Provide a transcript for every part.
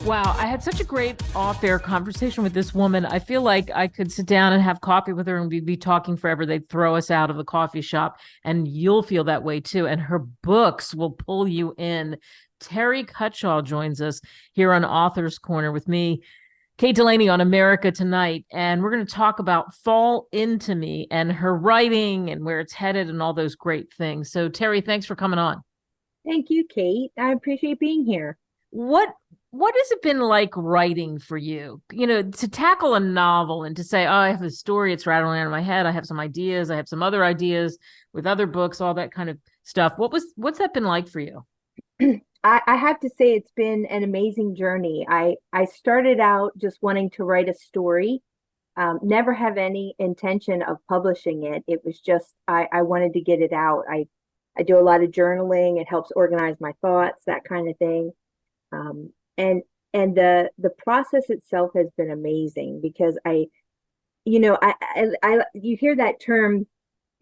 Wow, I had such a great off-air conversation with this woman. I feel like I could sit down and have coffee with her and we'd be talking forever. They'd throw us out of the coffee shop, and you'll feel that way too. And her books will pull you in. Terri Cutshall joins us here on Author's Corner with me, Kate Delaney, on America Tonight. And we're going to talk about Fall Into Me and her writing and where it's headed and all those great things. So, Terri, thanks for coming on. Thank you, Kate. I appreciate being here. what what has it been like writing for you, to tackle a novel and to say, oh, I have a story, it's rattling around in my head, I have some ideas, I have some other ideas with other books, all that kind of stuff. What's that been like for you? I have to say it's been an amazing journey. I started out just wanting to write a story, never have any intention of publishing it. It was just I wanted to get it out. I do a lot of journaling. It helps organize my thoughts, that kind of thing. Um, and the process itself has been amazing because you hear that term,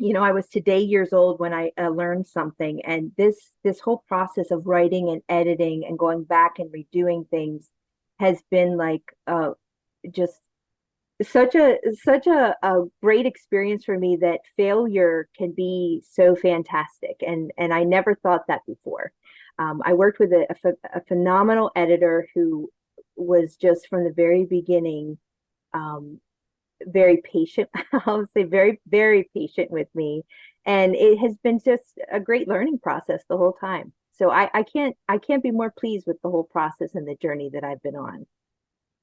I was today years old when I learned something, and this whole process of writing and editing and going back and redoing things has been like just such a great experience for me, that failure can be so fantastic, and I never thought that before. I worked with a phenomenal editor who was just from the very beginning um, very patient. I'll say very, very patient with me. And it has been just a great learning process the whole time. So I can't be more pleased with the whole process and the journey that I've been on.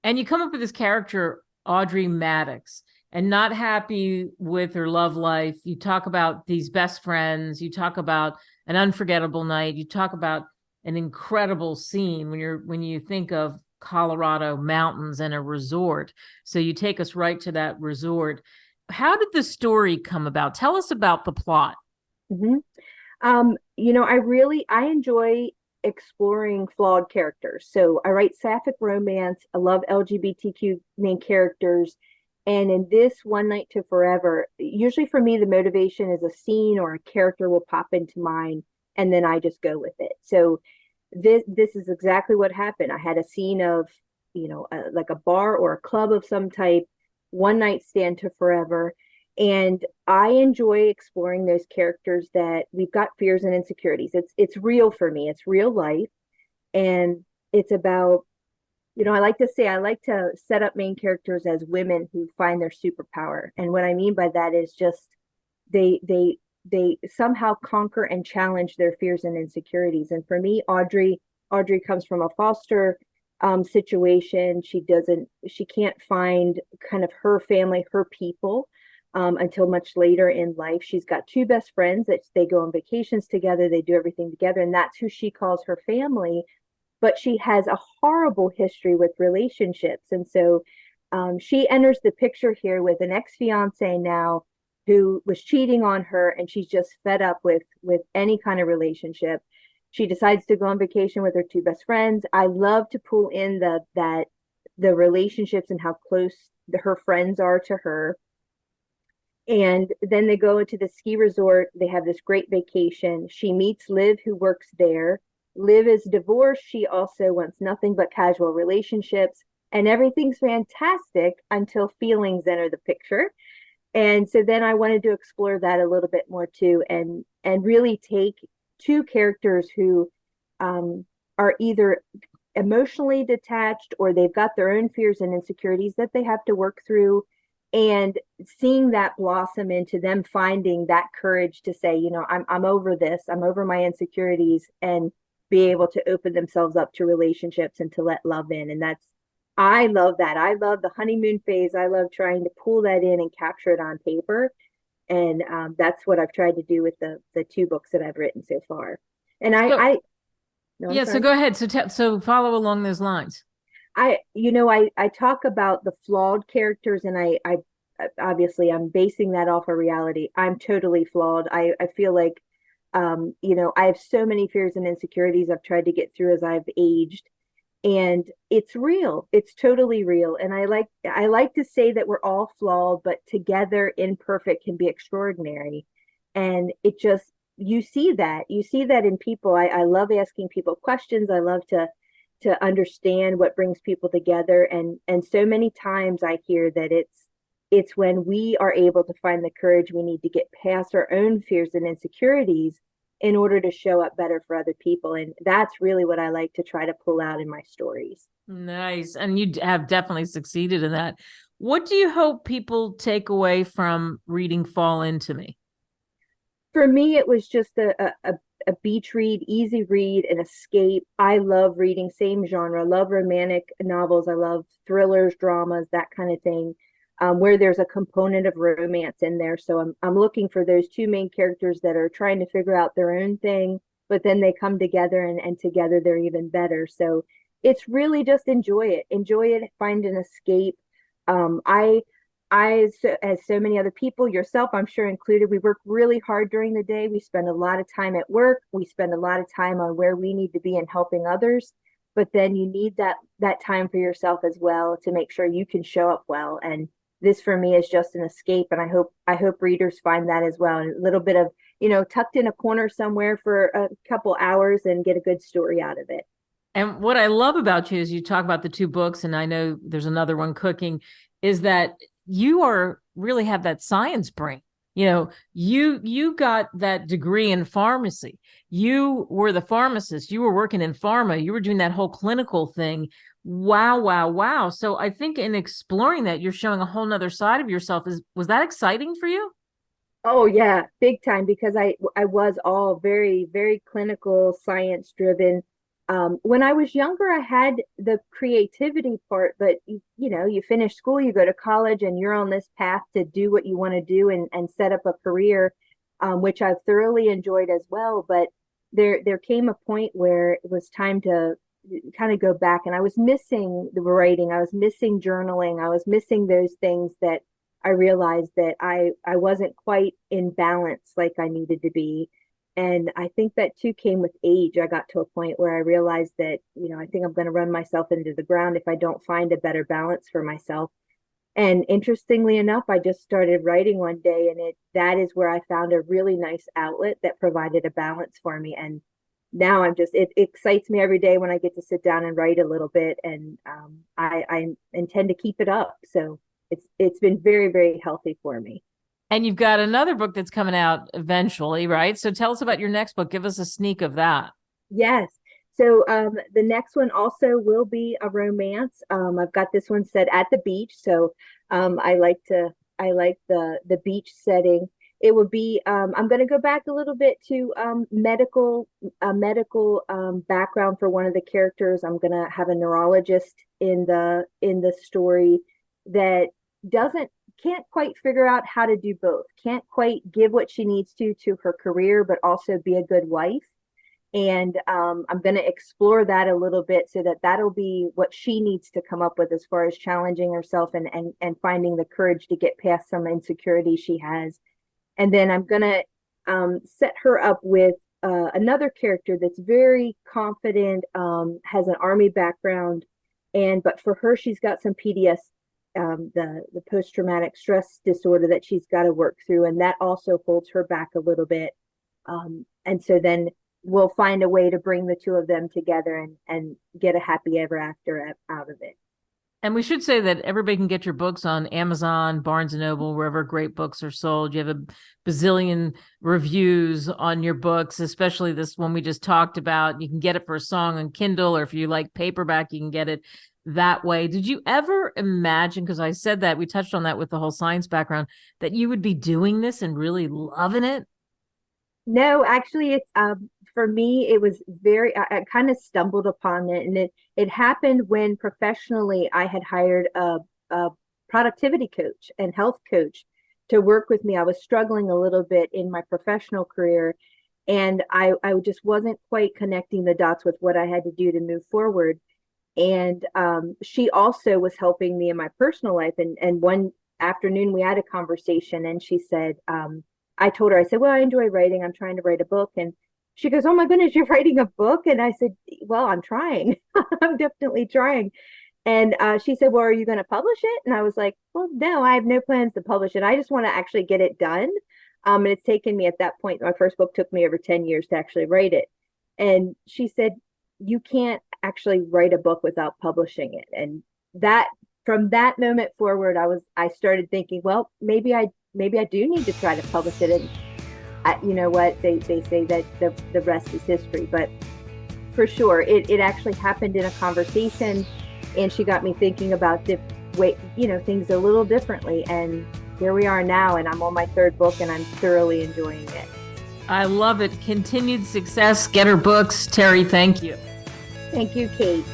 And you come up with this character, Audrey Maddox, and not happy with her love life. You talk about these best friends, you talk about an unforgettable night, you talk about an incredible scene when you think of Colorado mountains and a resort. So you take us right to that resort. How did the story come about? Tell us about the plot. Mhm. I enjoy exploring flawed characters. So I write sapphic romance. I love LGBTQ main characters. And in this One Night to Forever, usually for me, the motivation is a scene or a character will pop into mind, and then I just go with it. So this is exactly what happened. I had a scene of, like a bar or a club of some type, one night stand to forever. And I enjoy exploring those characters that we've got fears and insecurities. It's real for me. It's real life. And it's about, I like to say I like to set up main characters as women who find their superpower. And what I mean by that is just they somehow conquer and challenge their fears and insecurities. And for me, Audrey comes from a foster situation. She can't find kind of her family, her people, until much later in life. She's got two best friends that they go on vacations together, they do everything together, and that's who she calls her family. But she has a horrible history with relationships. And so she enters the picture here with an ex-fiancé now who was cheating on her, and she's just fed up with any kind of relationship. She decides to go on vacation with her two best friends. I love to pull in the relationships and how close her friends are to her. And then they go into the ski resort. They have this great vacation. She meets Liv, who works there. Liv is divorced. She also wants nothing but casual relationships, and everything's fantastic until feelings enter the picture. And so then I wanted to explore that a little bit more too, and really take two characters who are either emotionally detached or they've got their own fears and insecurities that they have to work through, and seeing that blossom into them finding that courage to say, I'm over this, I'm over my insecurities, and be able to open themselves up to relationships and to let love in. And I love that. I love the honeymoon phase. I love trying to pull that in and capture it on paper. And that's what I've tried to do with the two books that I've written so far. And So no, I'm yeah, so sorry. go ahead. So follow along those lines. I talk about the flawed characters, and I obviously I'm basing that off of reality. I'm totally flawed. I feel like, I have so many fears and insecurities I've tried to get through as I've aged, and it's real. It's totally real. And I like to say that we're all flawed, but together imperfect can be extraordinary. And it just, you see that in people. I love asking people questions. I love to to understand what brings people together. And so many times I hear that it's when we are able to find the courage we need to get past our own fears and insecurities in order to show up better for other people. And that's really what I like to try to pull out in my stories. Nice. And you have definitely succeeded in that. What do you hope people take away from reading Fall Into Me? For me, it was just a beach read, easy read, an escape. I love reading, same genre. I love romantic novels. I love thrillers, dramas, that kind of thing, where there's a component of romance in there. So I'm looking for those two main characters that are trying to figure out their own thing, but then they come together and together they're even better. So it's really just enjoy it, find an escape. As so many other people, yourself, I'm sure included, we work really hard during the day. We spend a lot of time at work. We spend a lot of time on where we need to be and helping others. But then you need that time for yourself as well to make sure you can show up well. And this for me is just an escape. And I hope readers find that as well. And a little bit of, tucked in a corner somewhere for a couple hours and get a good story out of it. And what I love about you is you talk about the two books, and I know there's another one cooking, is that you are really have that science brain. You got that degree in pharmacy. You were the pharmacist. You were working in pharma. You were doing that whole clinical thing. Wow, wow, wow. So I think in exploring that, you're showing a whole nother side of yourself. Was that exciting for you? Oh yeah, big time, because I was all very, very clinical, science driven. When I was younger, I had the creativity part, but you finish school, you go to college, and you're on this path to do what you want to do and set up a career, which I've thoroughly enjoyed as well. But there came a point where it was time to kind of go back, and I was missing the writing, I was missing journaling, I was missing those things that I realized that I wasn't quite in balance like I needed to be. And I think that too came with age. I got to a point where I realized that, I think I'm going to run myself into the ground if I don't find a better balance for myself. And interestingly enough, I just started writing one day, and that is where I found a really nice outlet that provided a balance for me. And now it excites me every day when I get to sit down and write a little bit, and I intend to keep it up. So it's been very, very healthy for me. And you've got another book that's coming out eventually, right? So tell us about your next book. Give us a sneak of that. Yes. So the next one also will be a romance. I've got this one set at the beach, so I like the beach setting. It would be I'm going to go back a little bit to medical background for one of the characters. I'm going to have a neurologist in the story that doesn't can't quite figure out how to do both, can't quite give what she needs to her career, but also be a good wife. And I'm going to explore that a little bit, so that'll be what she needs to come up with as far as challenging herself and finding the courage to get past some insecurity she has. And then I'm going to set her up with another character that's very confident, has an army background, but for her, she's got some PDS, the post-traumatic stress disorder that she's got to work through, and that also holds her back a little bit. And so then we'll find a way to bring the two of them together and get a happy ever after out of it. And we should say that everybody can get your books on Amazon, Barnes and Noble, wherever great books are sold. You have a bazillion reviews on your books, especially this one we just talked about. You can get it for a song on Kindle, or if you like paperback, you can get it that way. Did you ever imagine, because I said that, we touched on that with the whole science background, that you would be doing this and really loving it? No, actually, it's for me, it was I kind of stumbled upon it, and it happened when professionally I had hired a productivity coach and health coach to work with me. I was struggling a little bit in my professional career, and I just wasn't quite connecting the dots with what I had to do to move forward. And she also was helping me in my personal life. And one afternoon we had a conversation, and she said, I told her, I said, well, I enjoy writing. I'm trying to write a book. And she goes, oh my goodness, you're writing a book? And I said, well, I'm trying. I'm definitely trying. And she said, well, are you going to publish it? And I was like, well, no, I have no plans to publish it. I just want to actually get it done. And it's taken me at that point, my first book took me over 10 years to actually write it. And she said, you can't actually write a book without publishing it. And that from that moment forward, I started thinking, well, maybe I do need to try to publish it. And you know what, they say that the rest is history, but for sure, it actually happened in a conversation, and she got me thinking about things a little differently. And here we are now, and I'm on my third book, and I'm thoroughly enjoying it. I love it. Continued success. Get her books. Terri, thank you. Thank you, Kate.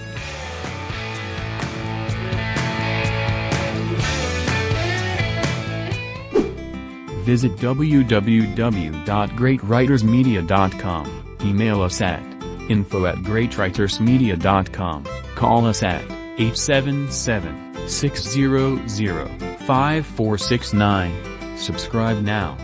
Visit www.greatwritersmedia.com. Email us at info@greatwritersmedia.com. Call us at 877-600-5469. Subscribe now.